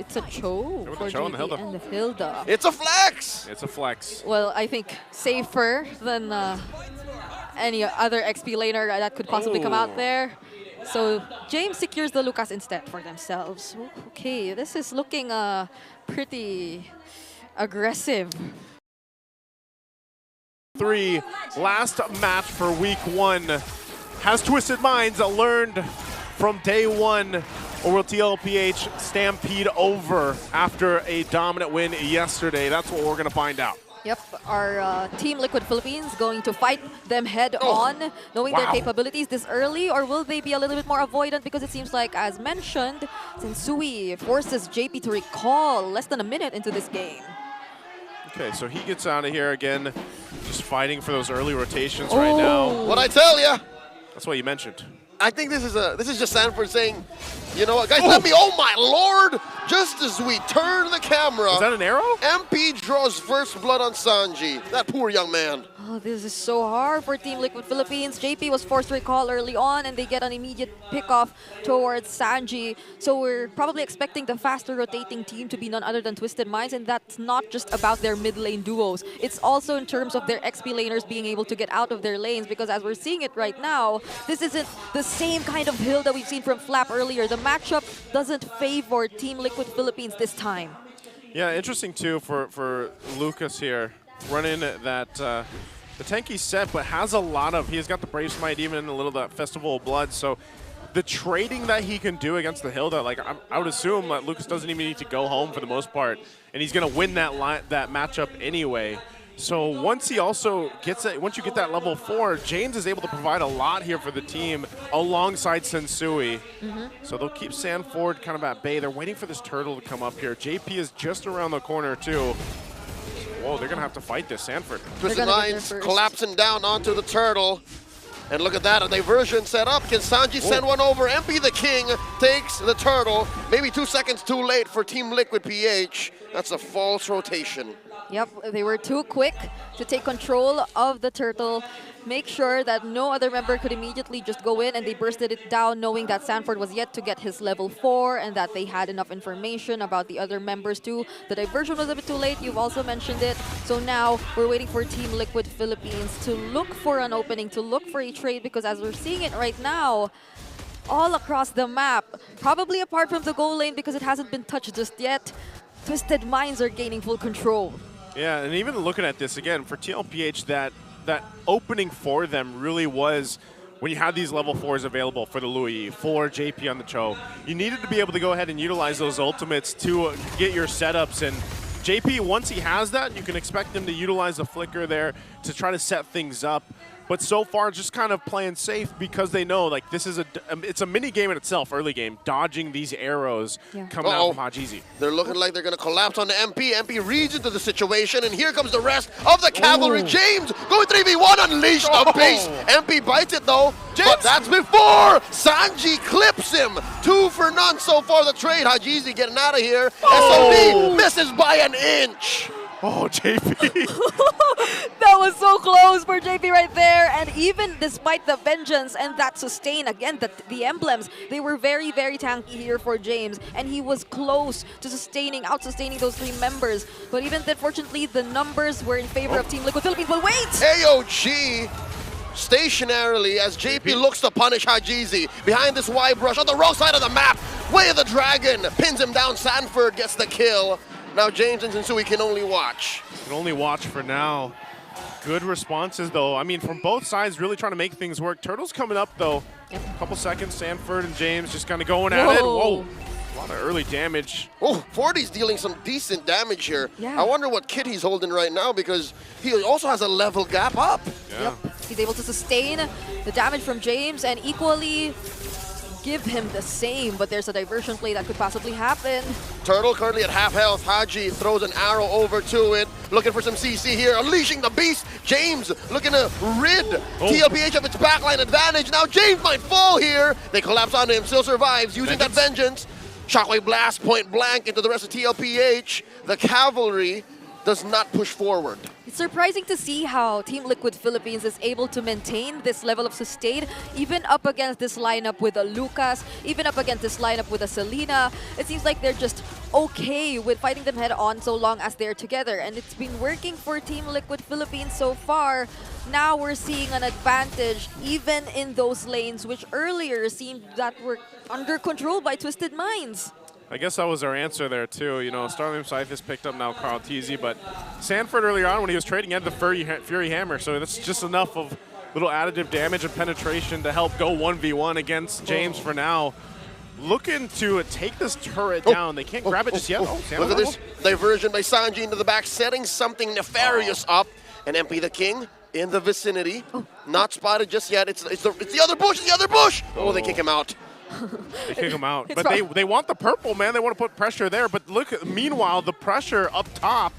It's a Cho for Cho JP and the Hilda. It's a flex! It's a flex. Well, I think safer than any other XP laner that could possibly come out there. So James secures the Lucas instead for themselves. Okay, this is looking pretty aggressive. Last match for week 1. Has Twisted Minds learned from day 1, or will Tlph stampede over after a dominant win yesterday? That's what we're going to find out. Yep, our Team Liquid Philippines going to fight them head on, knowing their capabilities this early, or will they be a little bit more avoidant? Because it seems like, as mentioned, Sensui forces JP to recall less than a minute into this game. Okay, so he gets out of here again, just fighting for those early rotations right now. What I tell ya? That's what you mentioned. I think this is just Sanford saying, you know what, guys, let me, oh my lord! Just as we turn the camera. Is that an arrow? MP draws first blood on Sanji. That poor young man. Oh, this is so hard for Team Liquid Philippines. JP was forced to recall early on, and they get an immediate pick-off towards Sanji. So we're probably expecting the faster rotating team to be none other than Twisted Minds, and that's not just about their mid-lane duos. It's also in terms of their XP laners being able to get out of their lanes, because as we're seeing it right now, this isn't the same kind of Hilda we've seen from Flap earlier. The matchup doesn't favor Team Liquid Philippines this time. Yeah, interesting too for Lucas here. Running that the tanky set, but has a lot of, he's got the Brave Smite, even a little that Festival of Blood, so the trading that he can do against the Hilda, like I would assume that Lucas doesn't even need to go home for the most part, and he's gonna win that matchup anyway. So once he also gets it, once you get that level 4, James is able to provide a lot here for the team alongside Sensui. So they'll keep Sanford kind of at bay. They're waiting for this turtle to come up here. JP is just around the corner too. Whoa, they're gonna have to fight this, Sanford. Twisted Minds collapsing down onto the turtle. And look at that, a diversion set up. Can Sanji send one over? MP the King takes the turtle. Maybe 2 seconds too late for Team Liquid PH. That's a false rotation. Yep, they were too quick to take control of the turtle, make sure that no other member could immediately just go in, and they bursted it down knowing that Sanford was yet to get his level 4 and that they had enough information about the other members too. The diversion was a bit too late, you've also mentioned it. So now we're waiting for Team Liquid Philippines to look for an opening, to look for a trade, because as we're seeing it right now, all across the map, probably apart from the goal lane because it hasn't been touched just yet, Twisted Minds are gaining full control. Yeah, and even looking at this again, for TLPH, that opening for them really was when you had these level 4s available for the Louis, for JP on the Cho. You needed to be able to go ahead and utilize those ultimates to get your setups, and JP, once he has that, you can expect him to utilize the flicker there to try to set things up. But so far, just kind of playing safe because they know, like, this is it's a mini game in itself, early game, dodging these arrows coming out from Hajizi. They're looking like they're going to collapse on the MP. MP reads into the situation, and here comes the rest of the cavalry. James going 3v1, unleash the beast. MP bites it though, but that's before Sanji clips him. 2 for none so far the trade. Hajizi getting out of here. SOD misses by an inch. Oh, JP. That was so close for JP right there. And even despite the vengeance and that sustain, again, the emblems, they were very, very tanky here for James. And he was close to out-sustaining those 3 members. But even then, fortunately, the numbers were in favor of Team Liquid Philippines. But wait! AOG stationarily as JP looks to punish Hajizi. Behind this Y brush on the wrong side of the map. Way of the Dragon pins him down. Sanford gets the kill. Now James and Sensui can only watch. Can only watch for now. Good responses though. I mean, from both sides, really trying to make things work. Turtle's coming up though. A couple seconds, Sanford and James just kind of going at it. Whoa. A lot of early damage. Oh, 40's dealing some decent damage here. Yeah. I wonder what kit he's holding right now because he also has a level gap up. Yeah. Yep. He's able to sustain the damage from James and equally give him the same, but there's a diversion play that could possibly happen. Turtle currently at half health. Haji throws an arrow over to it, looking for some CC here, unleashing the beast. James looking to rid TLPH of its backline advantage. Now James might fall here. They collapse onto him, still survives, using that vengeance. Shockwave blast, point blank into the rest of TLPH. The cavalry does not push forward. It's surprising to see how Team Liquid Philippines is able to maintain this level of sustain, even up against this lineup with a Lucas, even up against this lineup with a Selena. It seems like they're just okay with fighting them head on so long as they're together. And it's been working for Team Liquid Philippines so far. Now we're seeing an advantage even in those lanes, which earlier seemed that were under control by Twisted Minds. I guess that was our answer there, too. You know, Starlium Scythe has picked up now Tlph, but Sanford earlier on when he was trading had the Fury Hammer, so that's just enough of little additive damage and penetration to help go 1v1 against James for now. Looking to take this turret down. They can't grab it just yet. Look at this diversion by Sanji into the back, setting something nefarious up. And MP the King in the vicinity. Not spotted just yet. It's the other bush, the other bush! Oh, they kick him out. They kick him out. But they want the purple, man. They want to put pressure there. But look, meanwhile, the pressure up top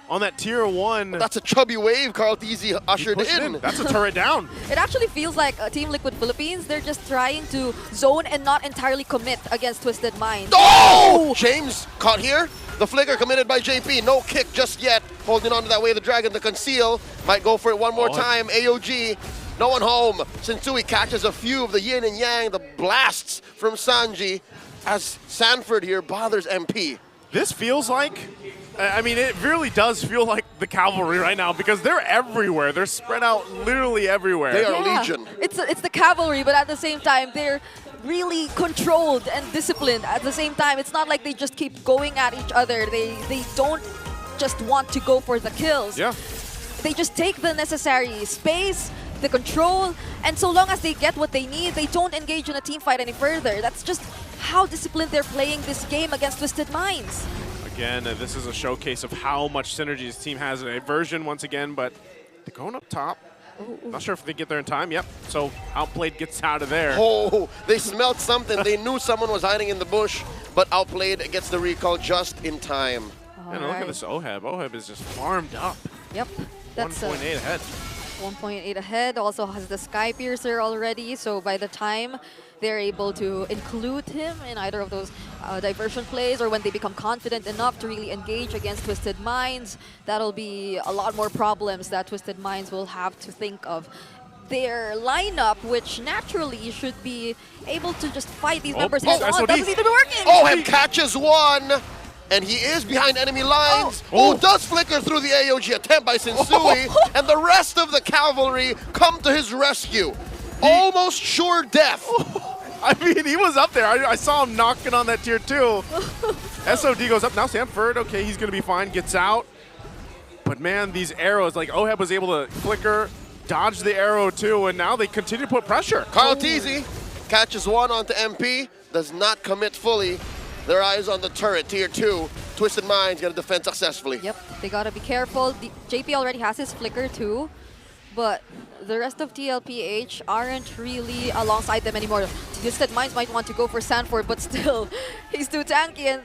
on that tier 1. That's a chubby wave Tlph ushered in. That's a turret down. It actually feels like Team Liquid Philippines, they're just trying to zone and not entirely commit against Twisted Minds. Oh! James caught here. The flicker committed by JP. No kick just yet. Holding on to that way of the dragon to conceal. Might go for it one more time. AOG. No one home. Sensui catches a few of the yin and yang, the blasts from Sanji, as Sanford here bothers MP. This feels like, I mean, it really does feel like the cavalry right now because they're everywhere. They're spread out literally everywhere. They are legion. It's the cavalry, but at the same time, they're really controlled and disciplined. At the same time, it's not like they just keep going at each other. They don't just want to go for the kills. Yeah. They just take the necessary space, the control, and so long as they get what they need, they don't engage in a team fight any further. That's just how disciplined they're playing this game against Twisted Minds. Again, this is a showcase of how much synergy this team has in a version once again, but they're going up top. Not sure if they get there in time. Yep. So Outplayed gets out of there. Oh, they smelled something. They knew someone was hiding in the bush, but Outplayed gets the recall just in time. And look at this Oheb. Oheb is just farmed up. Yep. That's 1.8 ahead. 1.8 ahead, also has the Sky Piercer already, so by the time they're able to include him in either of those diversion plays or when they become confident enough to really engage against Twisted Minds, that'll be a lot more problems that Twisted Minds will have to think of. Their lineup, which naturally should be able to just fight these members head on, doesn't seem to be working! Oheb catches one! And he is behind enemy lines. Does flicker through the AOG attempt by Sensui. And the rest of the cavalry come to his rescue. Almost sure death. I mean, he was up there. I saw him knocking on that tier 2. SOD goes up. Now Sanford, okay, he's going to be fine. Gets out. But man, these arrows, like Oheb was able to flicker, dodge the arrow too, and now they continue to put pressure. Tlph catches one onto MP. Does not commit fully. Their eyes on the turret, tier 2. Twisted Minds gonna defend successfully. Yep, they gotta be careful. JP already has his flicker too, but the rest of Tlph aren't really alongside them anymore. Twisted Minds might want to go for Sanford, but still, he's too tanky and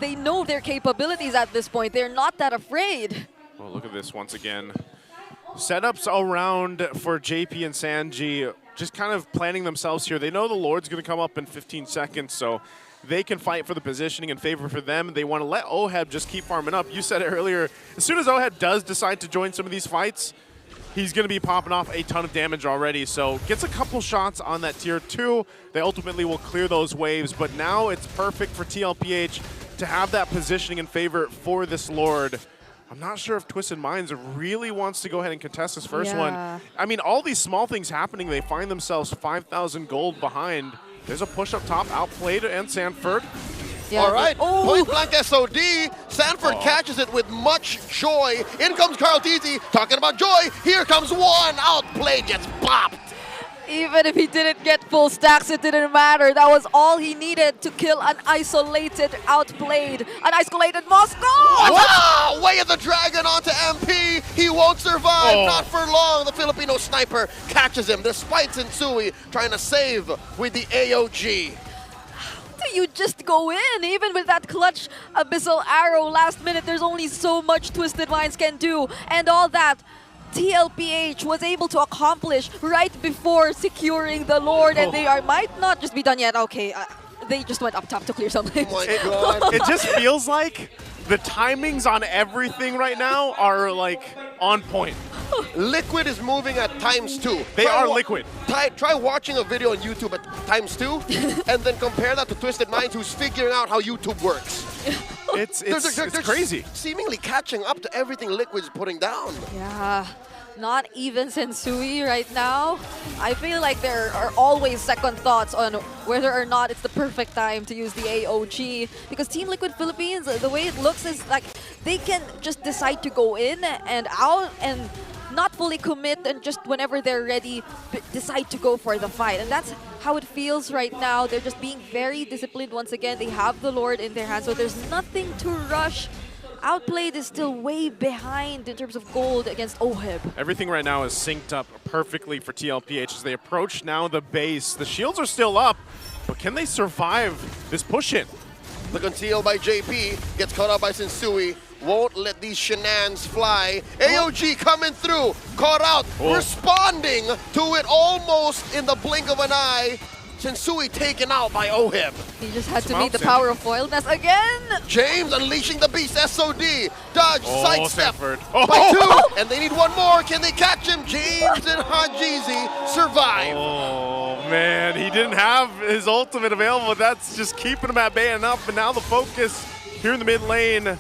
they know their capabilities at this point. They're not that afraid. Oh, look at this once again. Setups around for JP and Sanji, just kind of planning themselves here. They know the Lord's gonna come up in 15 seconds, so they can fight for the positioning in favor for them. They want to let Oheb just keep farming up. You said it earlier, as soon as Oheb does decide to join some of these fights, he's going to be popping off a ton of damage already. So gets a couple shots on that tier 2. They ultimately will clear those waves, but now it's perfect for Tlph to have that positioning in favor for this Lord. I'm not sure if Twisted Minds really wants to go ahead and contest this first one. I mean, all these small things happening, they find themselves 5,000 gold behind. There's a push up top, Outplayed and Sanford. All right, point blank SOD. Sanford catches it with much joy. In comes Tlph, talking about joy. Here comes one. Outplayed, gets bopped. Even if he didn't get full stacks, it didn't matter. That was all he needed to kill an isolated Outplayed, an isolated Moscow. Wow! Way of the dragon onto MP. He won't survive, not for long. The Filipino sniper catches him despite Sensui trying to save with the AOG. How do you just go in? Even with that clutch abyssal arrow last minute, there's only so much Twisted Minds can do. And all that Tlph was able to accomplish right before securing the Lord, and they might not just be done yet. Okay, they just went up top to clear something. Oh my God. It just feels like The timings on everything right now are like on point. Liquid is moving at ×2. They are Liquid. Try watching a video on YouTube at ×2 and then compare that to Twisted Minds, who's figuring out how YouTube works. It's crazy. Seemingly catching up to everything Liquid's putting down. Yeah, not even Sensui right now. I feel like there are always second thoughts on whether or not it's the perfect time to use the AOG, because Team Liquid Philippines, the way it looks is like they can just decide to go in and out and not fully commit, and just whenever they're ready, decide to go for the fight. And that's how it feels right now. They're just being very disciplined once again. They have the Lord in their hands, so there's nothing to rush. Outplayed is still way behind in terms of gold against OHIB. Everything right now is synced up perfectly for TLPH as they approach now the base. The shields are still up, but can they survive this push-in? The conceal by JP gets caught up by Sensui. Won't let these shenanigans fly. AOG coming through, caught out, responding to it almost in the blink of an eye. Sensui taken out by OHIB. He just had to meet the power of foilness again. James unleashing the beast, SOD. Dodge, sidestep Sanford. by 2. And they need one more. Can they catch him? James and Hajizi survive. Oh, man. He didn't have his ultimate available. That's just keeping him at bay enough. And now the focus here in the mid lane.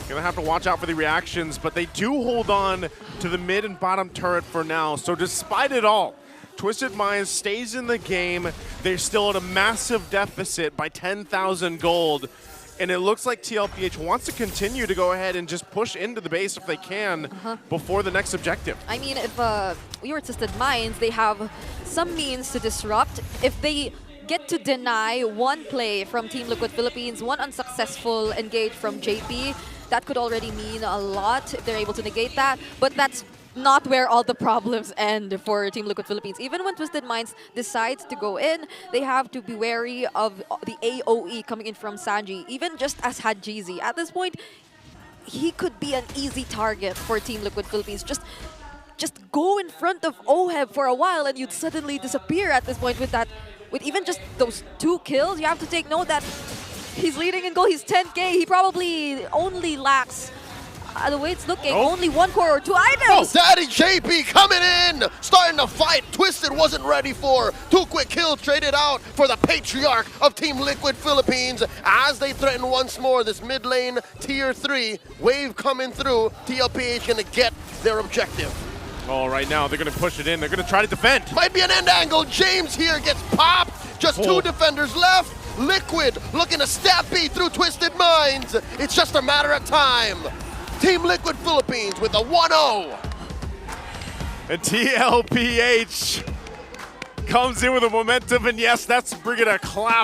Gonna have to watch out for the reactions, but they do hold on to the mid and bottom turret for now. So despite it all, Twisted Minds stays in the game. They're still at a massive deficit by 10,000 gold. And it looks like TLPH wants to continue to go ahead and just push into the base if they can before the next objective. I mean, if we were Twisted Minds, they have some means to disrupt. If they get to deny one play from Team Liquid Philippines, one unsuccessful engage from JP, that could already mean a lot if they're able to negate that. But that's not where all the problems end for Team Liquid Philippines. Even when Twisted Minds decides to go in, they have to be wary of the AOE coming in from Sanji, even just as Hajizi. At this point, he could be an easy target for Team Liquid Philippines. Just go in front of OHIB for a while and you'd suddenly disappear at this point with that. With even just those 2 kills, you have to take note that he's leading in goal. He's 10K. He probably only lacks, the way it's looking, only 1 core or 2 items. Daddy JP coming in, starting to fight. Twisted wasn't ready for. 2 quick kills traded out for the patriarch of Team Liquid Philippines as they threaten once more this mid lane tier 3 wave coming through. TLPH gonna get their objective. Oh, right now they're gonna push it in. They're gonna try to defend. Might be an end angle. James here gets popped. Just 2 defenders left. Liquid looking to stab B through Twisted Minds. It's just a matter of time. Team Liquid Philippines with a 1-0. And TLPH comes in with a momentum, and yes, that's bringing a clap